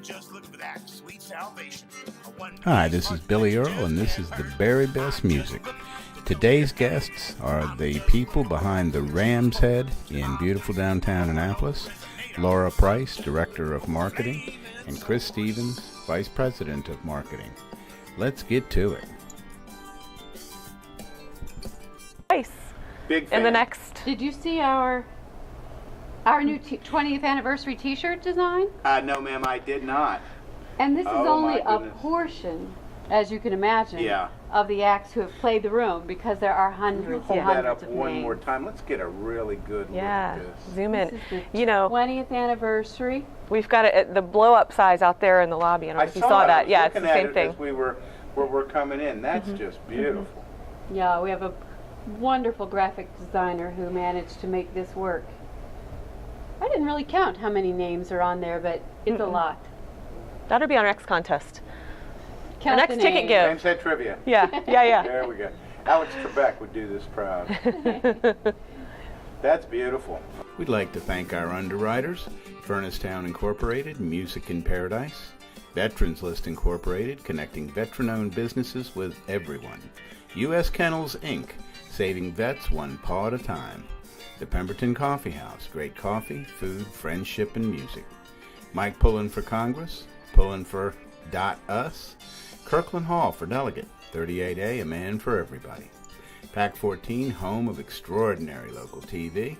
Just look for that sweet salvation. Hi, this is Billy Earl, and this is the very best music. Today's guests are the people behind the Ramshead in beautiful downtown Annapolis, Laura Price, Director of Marketing, and Chris Stevens, Vice President of Marketing. Let's get to it. Price. Big fan. And the next. Did you see our new 20th anniversary T-shirt design? No, ma'am, I did not. And this is Oh, only my a goodness. portion, as you can imagine, Yeah. of the acts who have played the room, because there are hundreds Hold and that hundreds up of one names. more time. Let's get a really good Yeah, look at this. zoom This in. is the You know, 20th anniversary. we've got it at the blow-up size out there in the lobby. I don't know if you saw it. that. I was Yeah, it's looking the at same it thing. as where we're coming in. That's just beautiful. Yeah, we have a wonderful graphic designer who managed to make this work. I didn't really count how many names are on there, but it's a lot. That'll be our next contest. Count next the ticket names. give. Ramshead Trivia. Yeah. There we go. Alex Trebek would do this proud. That's beautiful. We'd like to thank our underwriters, Furnace Town Incorporated, Music in Paradise, Veterans List Incorporated, connecting veteran-owned businesses with everyone, U.S. Kennels, Inc., saving vets one paw at a time, the Pemberton Coffee House, great coffee, food, friendship, and music, Mike Pullen for Congress, Pullen for .us, Kirkland Hall for Delegate, 38A, a man for everybody, Pac 14, home of extraordinary local TV,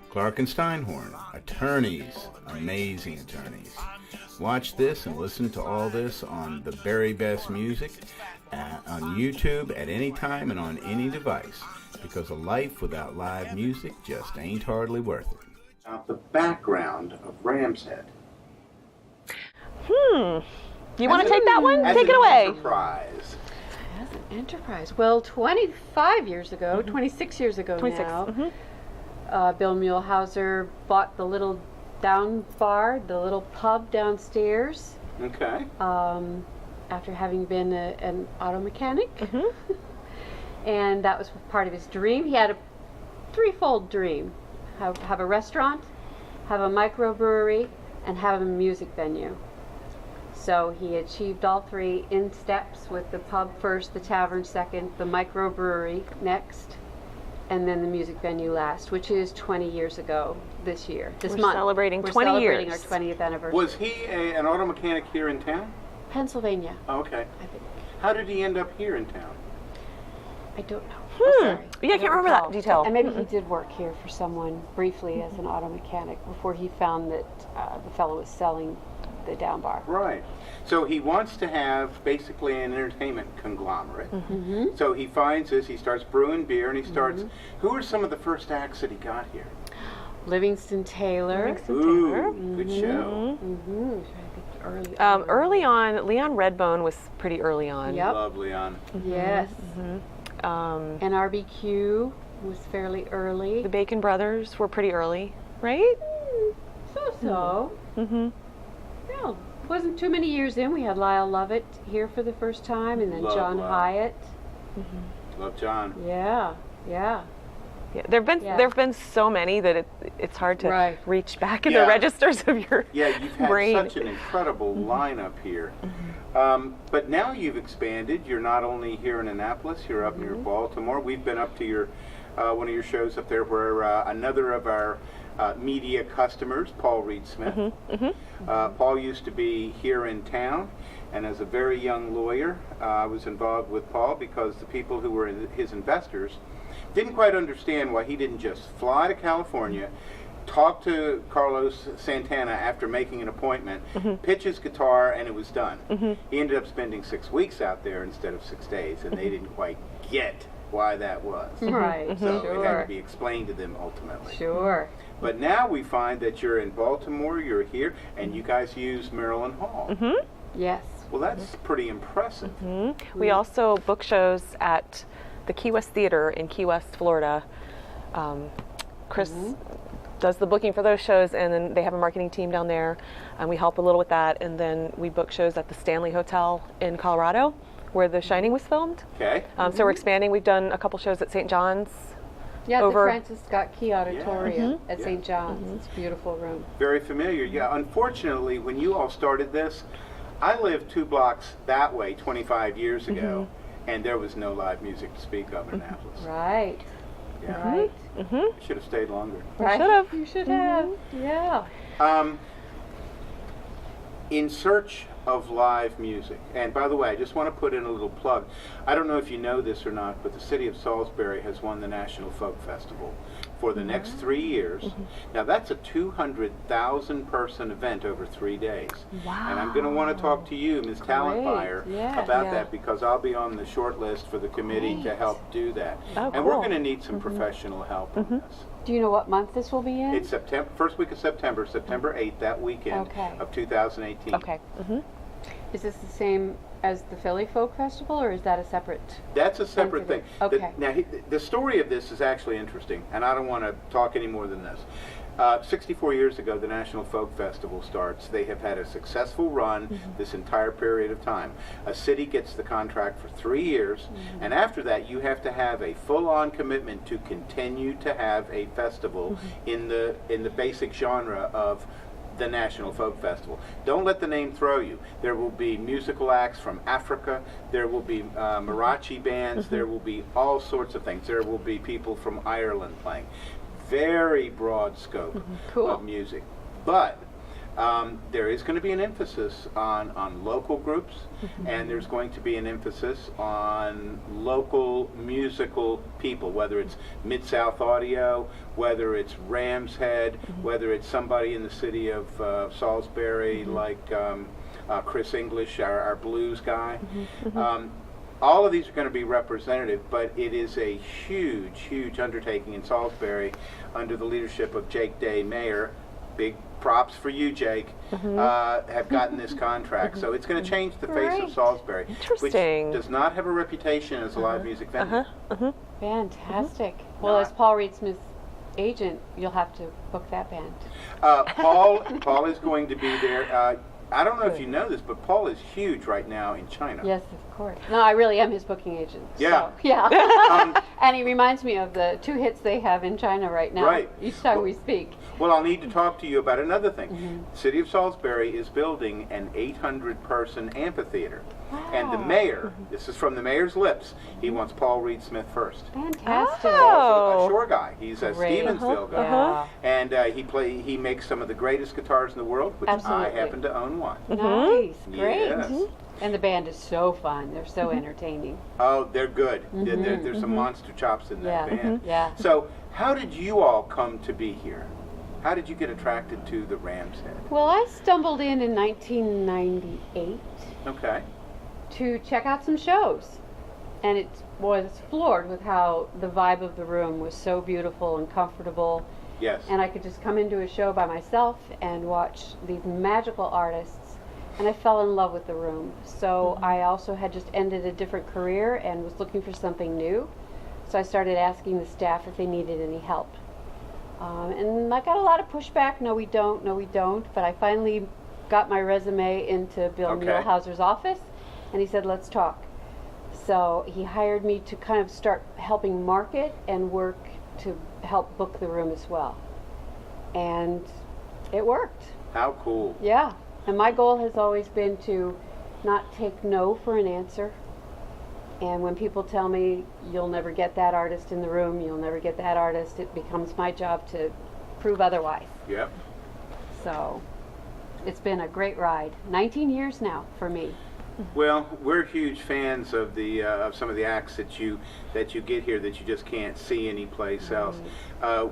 Clark and Steinhorn, attorneys, amazing attorneys. Watch this and listen to all this on the very best music on YouTube at any time and on any device, because a life without live music just ain't hardly worth it. The background of Ramshead. You want to take that one? As Take an it away. enterprise. As an enterprise. Well, 25 years ago, 26 years ago 26. now, Bill Muehlhauser bought the little down bar, the little pub downstairs, Okay. after having been an auto mechanic. And that was part of his dream. He had a threefold dream: have a restaurant, have a microbrewery, and have a music venue. So he achieved all three in steps, with the pub first, the tavern second, the microbrewery next, and then the music venue last, which is 20 years ago this year. This We're month. celebrating We're 20 celebrating years. our 20th anniversary. Was he an auto mechanic here in town? Pennsylvania, Okay. I think. How did he end up here in town? I don't know. I'm sorry. Yeah, I can't remember that detail. And maybe he did work here for someone briefly as an auto mechanic before he found that the fellow was selling the down bar. Right. So he wants to have basically an entertainment conglomerate. So he finds this, he starts brewing beer, and he starts... Who are some of the first acts that he got here? Livingston Taylor. Ooh, good show. I think Early on, Leon Redbone was pretty early on. Yep. Love Leon. Yes. Um, And RBQ was fairly early. the Bacon Brothers were pretty early, right? So. Well, wasn't too many years in. We had Lyle Lovett here for the first time, and then Love John Lyle. Hyatt. Love John. Yeah. Yeah, there've been so many that it's hard to Right. reach back in Yeah. the registers of your Yeah, you've had brain. such an incredible lineup here. But now you've expanded. You're not only here in Annapolis, you're up near Baltimore. We've been up to your one of your shows up there where another of our media customers, Paul Reed Smith. Paul used to be here in town, and as a very young lawyer, I was involved with Paul because the people who were his investors didn't quite understand why he didn't just fly to California, talk to Carlos Santana after making an appointment, pitch his guitar, and it was done. He ended up spending 6 weeks out there instead of 6 days, and they didn't quite get why that was. Right. So it had Sure. to be explained to them ultimately. Sure. But now we find that you're in Baltimore, you're here, and you guys use Maryland Hall. Yes. Well, that's pretty impressive. We also book shows at the Key West Theater in Key West, Florida. Chris does the booking for those shows, and then they have a marketing team down there, and we help a little with that. And then we book shows at the Stanley Hotel in Colorado, where The Shining was filmed. Okay. So we're expanding. We've done a couple shows at St. John's Yeah, over. the Francis Scott Key Auditorium at Yeah. St. John's. It's a beautiful room. Very familiar. Yeah, unfortunately, when you all started this, I lived 2 blocks that way 25 years ago, and there was no live music to speak of in Annapolis. Right. Yeah. Right. Should have stayed longer. Right. should've. You should have. Yeah. In search of live music, and by the way, I just want to put in a little plug. I don't know if you know this or not, but the city of Salisbury has won the National Folk Festival for the next 3 years. Now that's a 200,000 person event over 3 days. Wow. And I'm going to want to talk to you, Ms. Talent Buyer, Yeah. about Yeah. that, because I'll be on the short list for the committee to help do that. Oh, and we're cool. going to need some professional help on this. Do you know what month this will be in? It's September, first week of September, September 8th, that weekend Okay. of 2018. Okay. Is this the same as the Philly Folk Festival, or is that a separate? That's a separate thing. Okay. Now, the story of this is actually interesting, and I don't want to talk any more than this. 64 years ago, the National Folk Festival starts. They have had a successful run this entire period of time. A city gets the contract for 3 years, and after that, you have to have a full-on commitment to continue to have a festival in the basic genre of the National Folk Festival. Don't let the name throw you. There will be musical acts from Africa. There will be mariachi bands. There will be all sorts of things. There will be people from Ireland playing. Very broad scope Cool. of music. But there is going to be an emphasis on local groups, and there's going to be an emphasis on local musical people, whether it's Mid-South Audio, whether it's Ramshead, whether it's somebody in the city of Salisbury like Chris English, our blues guy. All of these are going to be representative, but it is a huge, huge undertaking in Salisbury under the leadership of Jake Day, Mayor. Big props for you, Jake, have gotten this contract. So it's going to change the face of Salisbury, Interesting. which does not have a reputation as a live music venue. Fantastic. Well, as Paul Reed Smith's agent, you'll have to book that band. Paul is going to be there. I don't know if you know this, but Paul is huge right now in China. Yes, of course. No, I really am his booking agent. Yeah. So, yeah. And he reminds me of the 2 hits they have in China right now. Right. Each time Well- we speak. Well, I'll need to talk to you about another thing. The city of Salisbury is building an 800-person amphitheater. And the mayor, this is from the mayor's lips, he wants Paul Reed Smith first. Fantastic. Oh. A shore guy. He's a Great. Stevensville guy. Yeah. And he makes some of the greatest guitars in the world, which Absolutely. I happen to own one. Nice. Great. Yes. And the band is so fun. They're so entertaining. Oh, they're good. There's some monster chops in that Yeah. band. Yeah. So, how did you all come to be here? How did you get attracted to the Ramshead? Well, I stumbled in 1998 Okay. to check out some shows. And it was floored with how the vibe of the room was so beautiful and comfortable. Yes. And I could just come into a show by myself and watch these magical artists. And I fell in love with the room. So I also had just ended a different career and was looking for something new. So I started asking the staff if they needed any help. And I got a lot of pushback. No, we don't. No, we don't. But I finally got my resume into Bill Okay. Muehlhauser's office, and he said, let's talk. So he hired me to kind of start helping market and work to help book the room as well. And it worked. How cool. Yeah. And my goal has always been to not take no for an answer. And when people tell me, you'll never get that artist in the room, you'll never get that artist, it becomes my job to prove otherwise. Yep. So it's been a great ride. 19 years now for me. Well, we're huge fans of the of some of the acts that you get here that you just can't see anyplace else.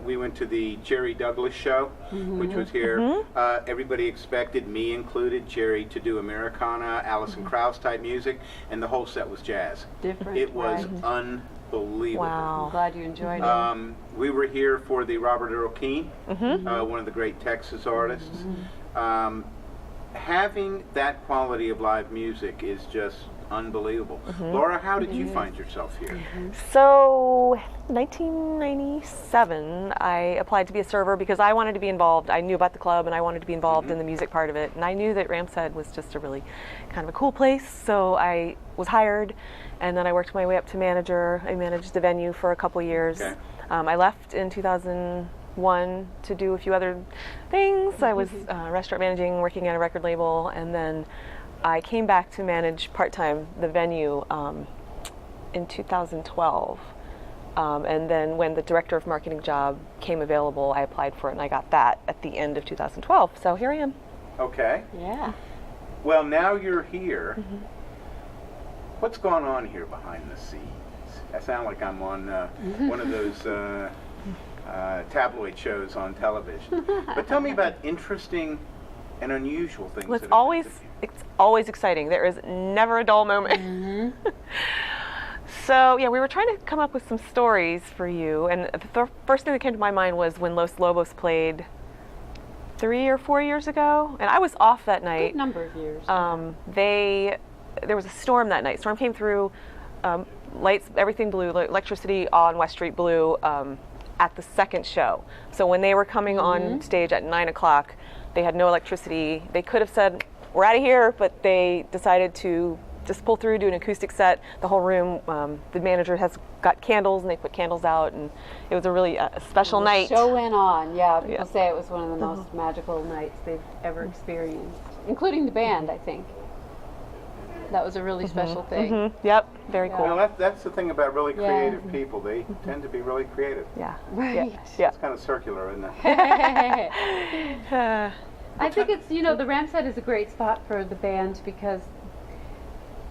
We went to the Jerry Douglas show, which was here. Everybody expected, me included, Jerry to do Americana, Alison Krauss type music, and the whole set was jazz. Different. It was right? unbelievable. I'm glad you enjoyed it. We were here for the Robert Earl Keen, one of the great Texas artists. Having that quality of live music is just unbelievable. Laura, how did you find yourself here? So, 1997, I applied to be a server because I wanted to be involved. I knew about the club and I wanted to be involved in the music part of it. And I knew that Ramshead was just a really kind of a cool place. So I was hired, and then I worked my way up to manager. I managed the venue for a couple years. Okay. I left in 2001 to do a few other things. I was restaurant managing, working at a record label, and then I came back to manage part-time the venue in 2012. And then when the director of marketing job came available, I applied for it, and I got that at the end of 2012. So here I am. Okay. Yeah. Well, now you're here. What's going on here behind the scenes? I sound like I'm on one of those tabloid shows on television. But tell me about interesting and unusual things. Well, that it's always exciting. There is never a dull moment. So yeah, we were trying to come up with some stories for you, and the first thing that came to my mind was when Los Lobos played 3 or 4 years ago, and I was off that night. Good number of years. There was a storm that night. Storm came through, lights, everything blew, electricity on West Street blew at the second show. So when they were coming on stage at 9 o'clock, they had no electricity. They could have said, "We're out of here," but they decided to just pull through, do an acoustic set. The whole room, the manager has got candles, and they put candles out, and it was a really special night. The show went on, yeah. People say it was one of the most magical nights they've ever experienced, including the band, I think. That was a really special thing. Yep, very cool. Well, that's the thing about really creative people. They tend to be really creative. Yeah. Right. Yeah. It's kind of circular, isn't it? I think it's, the Ramshead is a great spot for the band because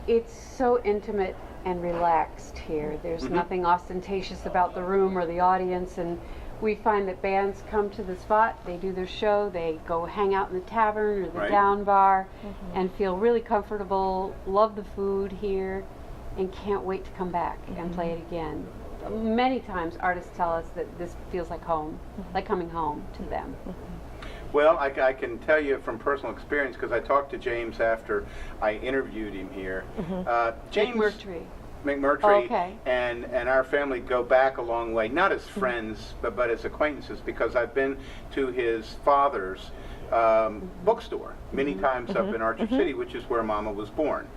it's so intimate and relaxed here. There's nothing ostentatious about the room or the audience, and we find that bands come to the spot, they do their show, they go hang out in the tavern or the down bar and feel really comfortable, love the food here, and can't wait to come back and play it again. Many times artists tell us that this feels like home, like coming home to them. Well, I can tell you from personal experience, because I talked to James after I interviewed him here. James McMurtry and our family go back a long way, not as friends, but as acquaintances, because I've been to his father's bookstore many times up in Archer City, which is where Mama was born.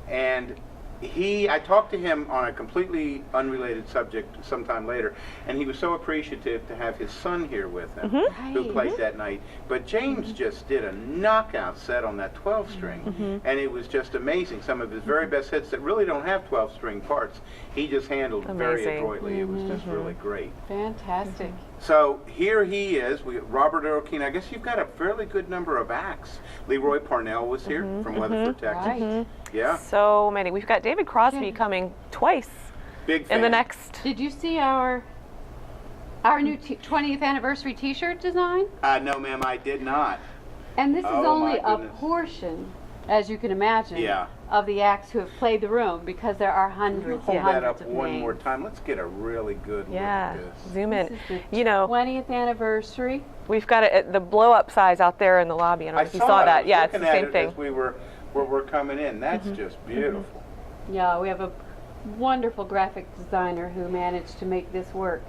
And I talked to him on a completely unrelated subject sometime later, and he was so appreciative to have his son here with him, who played that night. But James just did a knockout set on that 12-string, and it was just amazing. Some of his very best hits that really don't have 12-string parts, he just handled very adroitly. It was just really great. Fantastic. So here he is. We got Robert Earl Keen. I guess you've got a fairly good number of acts. Leroy Parnell was here from Weatherford, Texas. Yeah. So many. We've got David Crosby coming twice. Big fan. In the next. Did you see our new 20th anniversary T-shirt design? No, ma'am, I did not. And this is Oh, only my a goodness. portion, as you can imagine, Yeah. of the acts who have played the room, because there are hundreds Hold and that hundreds up of one names. more time. Let's get a really good look Yeah. at this. Zoom in. This is the 20th anniversary. We've got it at the blow-up size out there in the lobby. I don't know if you saw it. that. I was Yeah, it's the looking at same it thing. as where we're coming in. That's just beautiful. Yeah, we have a wonderful graphic designer who managed to make this work.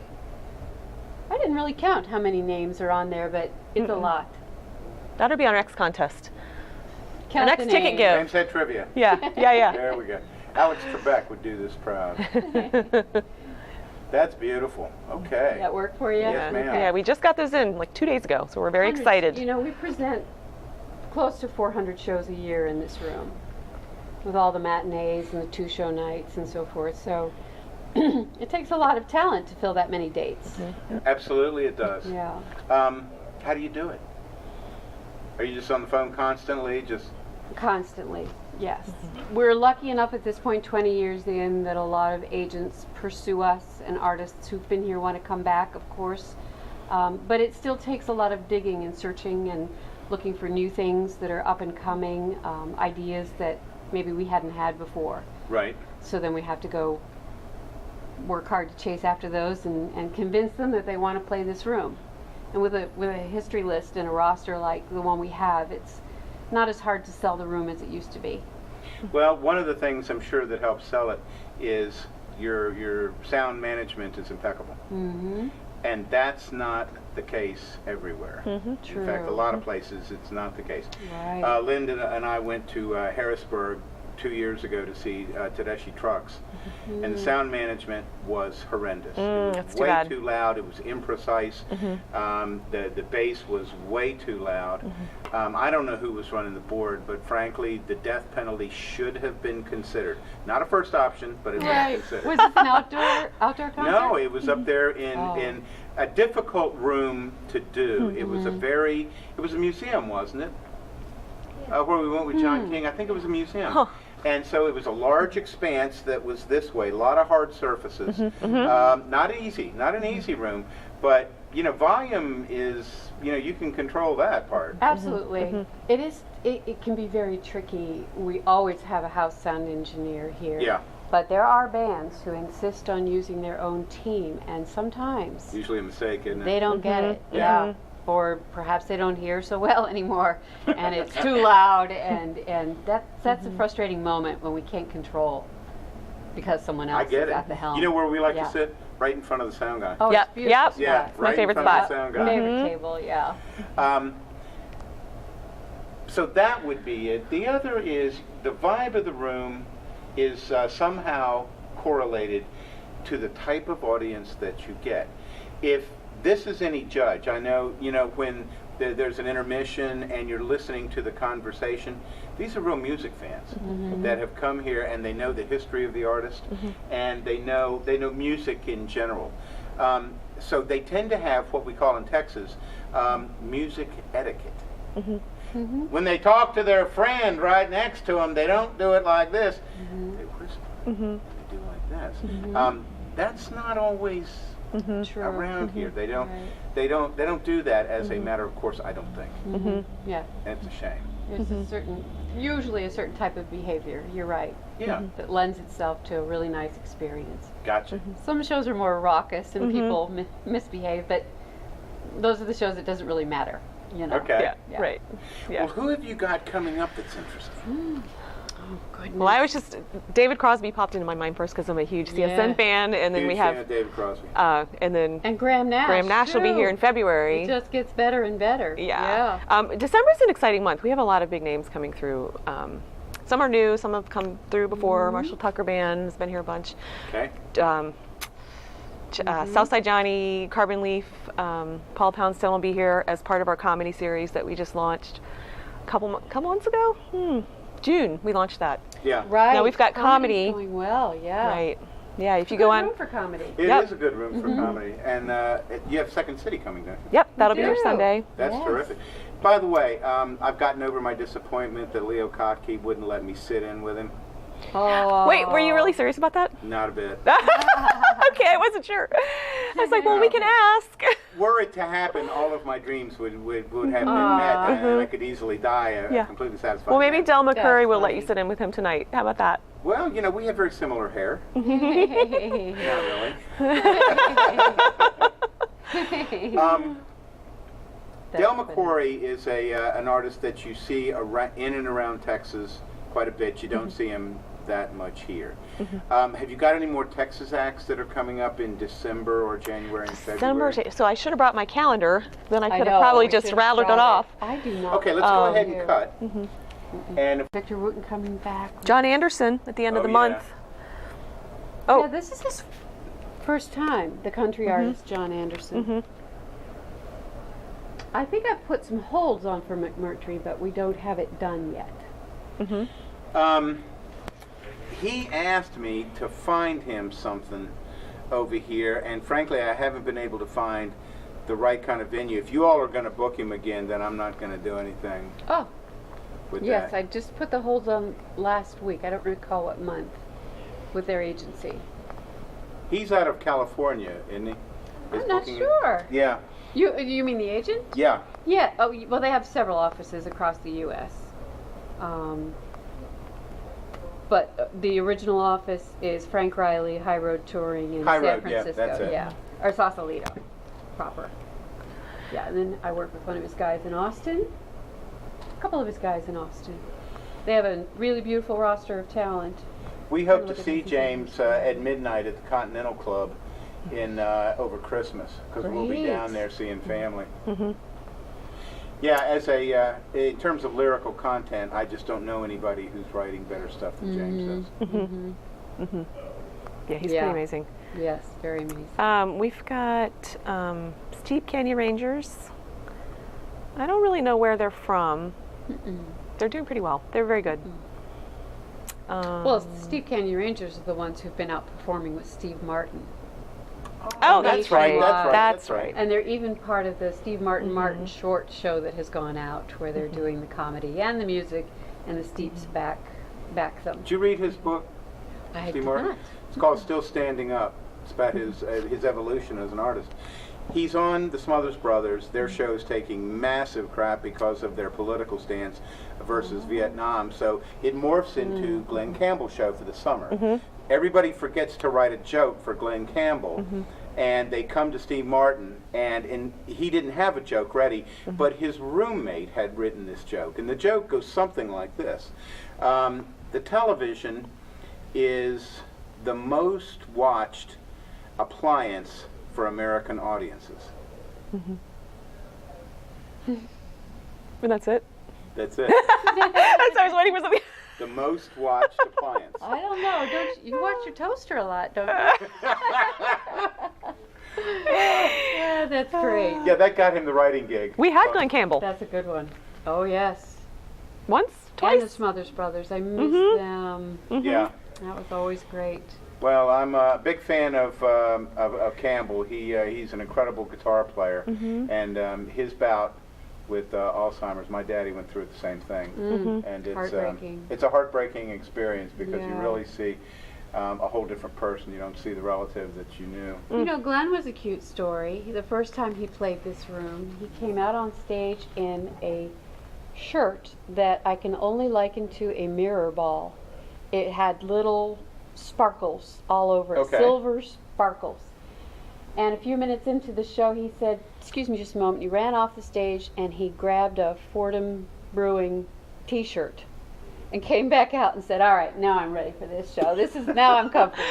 I didn't really count how many names are on there, but it's a lot. That'll be our next contest. Count next the ticket names. give. James Head Trivia. Yeah. There we go. Alex Trebek would do this proud. That's beautiful. Okay. That work for you? Yes, ma'am. Yeah, we just got those in like 2 days ago, so we're very Hundreds. excited. We present close to 400 shows a year in this room, with all the matinees and the 2-show nights and so forth. So it takes a lot of talent to fill that many dates. Absolutely it does. Yeah. How do you do it? Are you just on the phone constantly? Constantly, yes. We're lucky enough at this point, 20 years in, that a lot of agents pursue us, and artists who've been here want to come back, of course. But it still takes a lot of digging and searching and looking for new things that are up and coming, ideas that maybe we hadn't had before. Right. So then we have to go work hard to chase after those and convince them that they want to play this room. And with a history list and a roster like the one we have, it's not as hard to sell the room as it used to be. Well, one of the things I'm sure that helps sell it is your sound management is impeccable. And that's not the case everywhere. True. In fact, a lot of places it's not the case. Right. Linda and I went to Harrisburg 2 years ago to see Tedeschi Trucks, and the sound management was horrendous. It was that's too way bad. too loud. It was imprecise. The bass was way too loud. I don't know who was running the board, but frankly, the death penalty should have been considered. Not a first option, but it was considered. Was this an outdoor concert? No, it was up there in a difficult room to do. It was it was a museum, wasn't it? Where we went with John King, I think it was a museum. And so it was a large expanse that was this way, a lot of hard surfaces. Not an easy room, but you know, volume is, you know, you can control that part. Absolutely. It is. It can be very tricky. We always have a house sound engineer here. Yeah. But there are bands who insist on using their own team, and sometimes Usually a mistake, isn't it? they don't get it. Yeah. Yeah. Or perhaps they don't hear so well anymore, and it's too loud, and that's a frustrating moment when we can't control because someone I else get is it. at the helm. You know where we like Yeah. to sit? Right in front of the sound guy. Oh, Yep, it's beautiful. yep. spot. Yeah, my right favorite in front spot. of the sound guy. Favorite table, yeah. So that would be it. The other is the vibe of the room is somehow correlated to the type of audience that you get. If this is any judge, I know, you know, when there's an intermission and you're listening to the conversation, these are real music fans that have come here and they know the history of the artist and they know music in general. So they tend to have what we call in Texas music etiquette. When they talk to their friend right next to them, they don't do it like this. They whisper. They do like this. That's not always True. around here. They don't. Right. They don't do that as a matter of course. I don't think. Yeah. And it's a shame. There's usually a certain type of behavior, you're right, Yeah. that lends itself to a really nice experience. Gotcha. Some shows are more raucous and people misbehave, but those are the shows that doesn't really matter, you know. Okay. Yeah, Yeah. right. Yeah. Well, who have you got coming up that's interesting? Goodness. Well, I was just David Crosby popped into my mind first because I'm a huge CSN Yeah. fan, and then Huge we fan have of David Crosby. and then And Graham Nash. Graham Nash will be too. here in February. It just gets better and better. Yeah. December's an exciting month. We have a lot of big names coming through. Some are new, some have come through before. Marshall Tucker Band has been here a bunch. Okay. Southside Johnny, Carbon Leaf, Paul Poundstone will be here as part of our comedy series that we just launched a couple months ago. June we launched that. Yeah. Right. Now we've got Comedy's comedy. going well, yeah. Right. Yeah. If you Good go on. room for comedy. It is Yep. a good room for comedy, and you have Second City coming, don't you? Yep. That'll be do. here Sunday. That's Yes. terrific. By the way, I've gotten over my disappointment that Leo Kottke wouldn't let me sit in with him. Oh. Wait, were you really serious about that? Not a bit. Okay, I wasn't sure. I was like, well, we can ask. Were it to happen, all of my dreams would have been met, and I could easily die a Yeah. completely satisfied. Well, maybe man. Del McCurry will let funny. you sit in with him tonight. How about that? Well, you know, we have very similar hair. Not really. Del McCoury is an artist that you see in and around Texas quite a bit. You don't see him that much here. Have you got any more Texas acts that are coming up in December or January and February? So I should have brought my calendar. Then I I could know, have probably we just should've rattled it brought off. I do not. Okay, let's go ahead and here. cut. And if, Victor Wooten coming back. John Anderson at the end of the yeah. month. Oh, Yeah, this is his first time, the country artist John Anderson. I think I've put some holds on for McMurtry, but we don't have it done yet. he asked me to find him something over here, and frankly, I haven't been able to find the right kind of venue. If you all are going to book him again, then I'm not going to do anything Oh, with yes, that. I just put the holds on last week. I don't recall what month with their agency. He's out of California, isn't he? Is I'm not booking- sure. Yeah, You mean the agent? yeah. Yeah. Oh, well, they have several offices across the U.S. But the original office is Frank Riley, High Road Touring in High San Road, yeah, Francisco. that's it. Yeah, or Sausalito, proper. Yeah, and then I work with one of his guys in Austin. A couple of his guys in Austin. They have a really beautiful roster of talent. We hope Look to at see this. James at midnight at the Continental Club in over Christmas, because we'll be Great. down there seeing family. Yeah, as in terms of lyrical content, I just don't know anybody who's writing better stuff than James is. Yeah, he's pretty amazing. Yes, very amazing. We've got Steep Canyon Rangers. I don't really know where they're from. They're doing pretty well. They're very good. Well, the Steve Canyon Rangers are the ones who've been out performing with Steve Martin. Oh, that's right. Nationwide. That's right. And they're even part of the Steve Martin short show that has gone out, where they're doing the comedy and the music, and the Steeps back them. Did you read his book, I Steve did Martin? not. It's called Still Standing Up. It's about his evolution as an artist. He's on the Smothers Brothers. Their show's taking massive crap because of their political stance versus Vietnam. So it morphs into Glenn Campbell's show for the summer. Everybody forgets to write a joke for Glenn Campbell. And they come to Steve Martin, and he didn't have a joke ready, but his roommate had written this joke. And the joke goes something like this. The television is the most watched appliance for American audiences. And that's it? That's it. I was waiting for something. The most watched appliance. I don't know. Don't you watch your toaster a lot, don't you? Yeah, that's great. Yeah, that got him the writing gig. We had Glenn Campbell. That's a good one. Oh, yes. Once? And the Twice? Smothers Brothers. I miss them. Yeah. That was always great. Well, I'm a big fan of Campbell. He's an incredible guitar player, and his bout with Alzheimer's, my daddy went through the same thing, and it's Heartbreaking. it's a heartbreaking experience because you Yeah. really see a whole different person. You don't see the relative that you knew. You know, Glenn was a cute story. The first time he played this room, he came out on stage in a shirt that I can only liken to a mirror ball. It had little sparkles all over it, Okay. silver sparkles. And a few minutes into the show, he said, "Excuse me just a moment." He ran off the stage and he grabbed a Fordham Brewing t-shirt and came back out and said, "All right, now I'm ready for this show. Now I'm comfortable."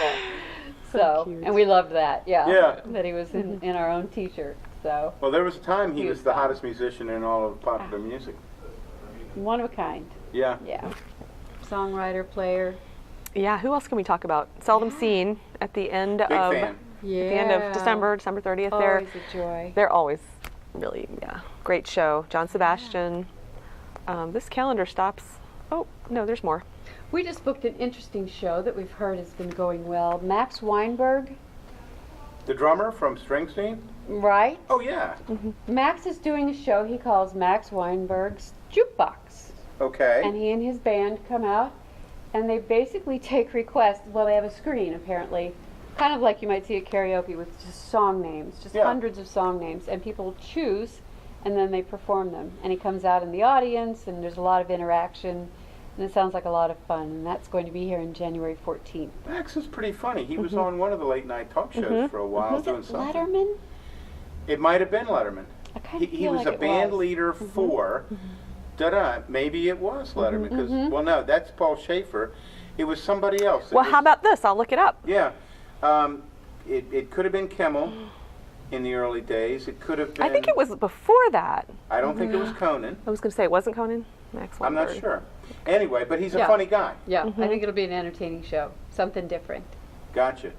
So, cute. and we loved that, Yeah. that he was in our own t-shirt. So, Well, there was a time he He was was the fun. hottest musician in all of popular music. one of a kind. Yeah. Yeah. Songwriter, player. Yeah, who else can we talk about? Seldom Seen at the end Big of fan. Yeah. the end of December 30th. Always a joy. They're always really, great show. John Sebastian. This calendar stops. Oh, no, there's more. We just booked an interesting show that we've heard has been going well. Max Weinberg, The drummer from Springsteen? right? Oh, yeah. Max is doing a show he calls Max Weinberg's Jukebox. Okay. And he and his band come out and they basically take requests. Well, they have a screen apparently, kind of like you might see at karaoke with just song names, just Yeah. hundreds of song names, and people choose and then they perform them. And he comes out in the audience and there's a lot of interaction and it sounds like a lot of fun. And that's going to be here on January 14th. Max is pretty funny. He was on one of the late night talk shows for a while Was doing it something. Letterman? It might have been Letterman. I kind He, of he feel was like a it band was. leader for. Maybe it was Letterman because well, no, that's Paul Schaefer. It was somebody else. It Well, was- how about this? I'll look it up. Yeah, it could have been Kimmel in the early days. It could have been. I think it was before that. I don't think it was Conan. I was going to say it wasn't Conan. Max I'm not Weinberg. sure. Anyway, but he's a Yeah. funny guy. Yeah, I think it'll be an entertaining show. Something different. Gotcha.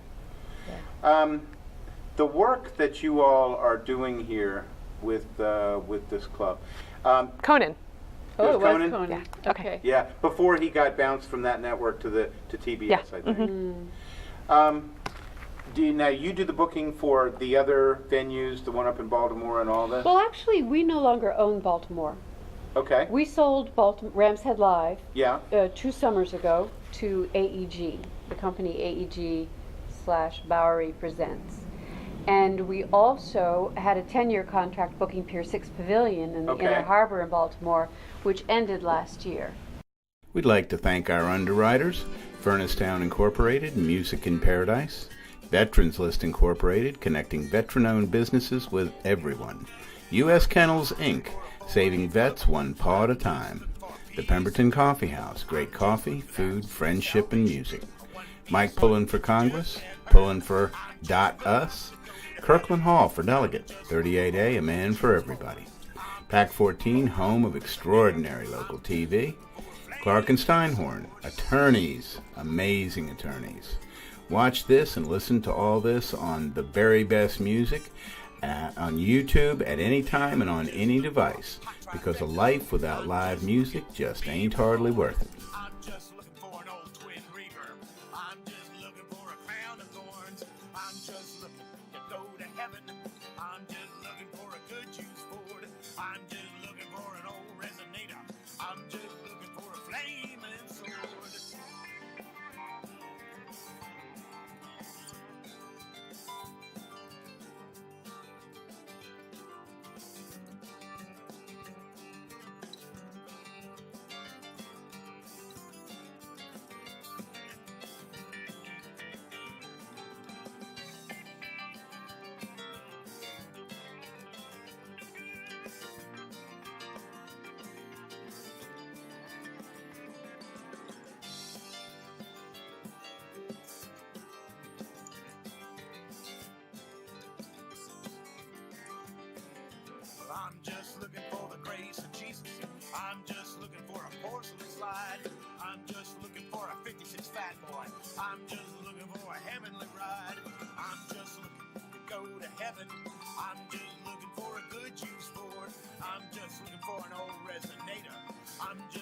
The work that you all are doing here with this club. Conan. Oh, was it was Conan? Conan. Yeah. Okay. Yeah, before he got bounced from that network to TBS, Yeah. I think. Now you do the booking for the other venues, the one up in Baltimore and all this? Well, actually, we no longer own Baltimore. Okay. We sold Ramshead Live Yeah. 2 summers ago to AEG, the company AEG/Bowery Presents. And we also had a 10-year contract booking Pier 6 Pavilion in the Okay. Inner Harbor in Baltimore, which ended last year. We'd like to thank our underwriters, Furnace Town Incorporated, Music in Paradise, Veterans List Incorporated, connecting veteran-owned businesses with everyone, U.S. Kennels, Inc., saving vets one paw at a time, the Pemberton Coffee House, great coffee, food, friendship, and music, Mike Pullen for Congress, Pullen for .us, Kirkland Hall for Delegate, 38A, a man for everybody, Pack 14, home of extraordinary local TV. Clark and Steinhorn, attorneys, amazing attorneys. Watch this and listen to all this on the very best music on YouTube at any time and on any device, because a life without live music just ain't hardly worth it. I'm just looking for an old twin reverb. I'm just looking for a crown of thorns. I'm just looking to go to heaven. I'm just looking for a good juice Ford. I'm just looking for an old resonator. I'm just looking for a flaming sword. I'm just looking for the grace of Jesus. I'm just looking for a porcelain slide. I'm just looking for a 56 fat boy. I'm just looking for a heavenly ride. I'm just looking to go to heaven. I'm just looking for a good juice Ford. I'm just looking for an old resonator. I'm just